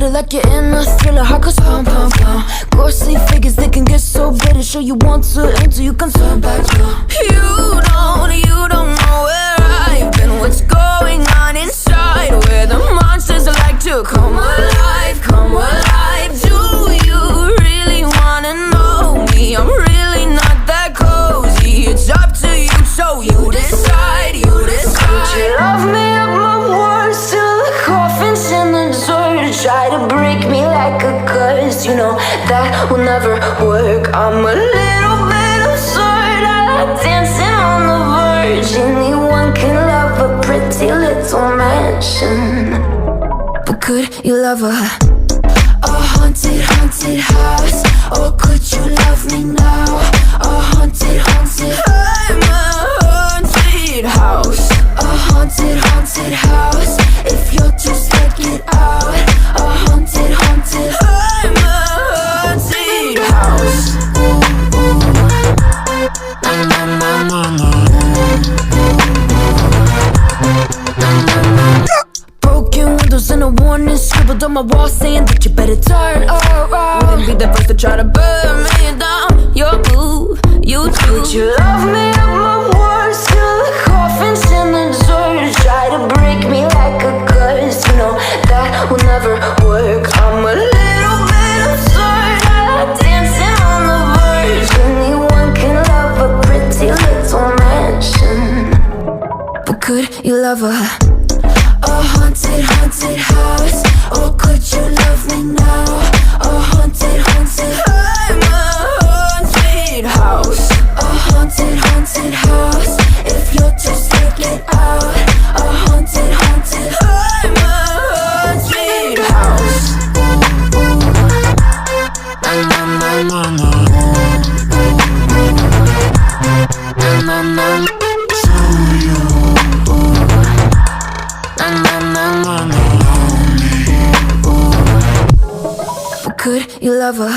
better like you're in a thriller. Heart goes pum pum pum. Ghostly figures, they can get so bitter. Show you want to until you can turn back. You don't know where I've been. What's going on inside? Where the monsters like to come alive, come alive. Do you really wanna know me? I'm really not that cozy. It's up to you, so you decide, you decide. Could you love me at my worst till the coffin's in the dirt? Try to break me like a curse, you know that will never work. I'm a little bit absurd, I like dancing on the verge. Anyone can love a pretty little mansion, but could you love a haunted, haunted house? Or could you love me now? A haunted, haunted, I'm a haunted house. A haunted, haunted house. If you're too scared, get out. A haunted, haunted, I'm a haunted house. Broken windows and a warning scribbled on my wall saying that you better turn around. Wouldn't be the first to try to burn me down. Your move, you do. Could you love me at my worst till the coffin's in the dirt? Try to break me like a curse, you know that will never work. I'm a little bit absurd, I like dancing on the verge. Anyone can love a pretty little mansion, but could you love a haunted, haunted house? Or could you love me now? A haunted, haunted, I'm a haunted house. A haunted, haunted house. If you're too scared, get out. A haunted, haunted, I'm a haunted house. Could you love a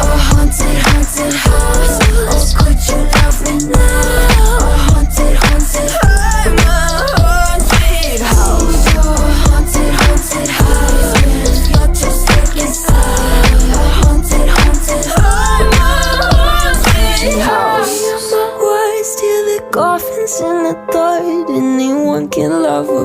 haunted, haunted house? Or could you love me now? A haunted, haunted, I'm a haunted house. A haunted, haunted house. If you're too scared, get out. A haunted, haunted, I'm a haunted house. My words till the coffin's in the third. Anyone can love a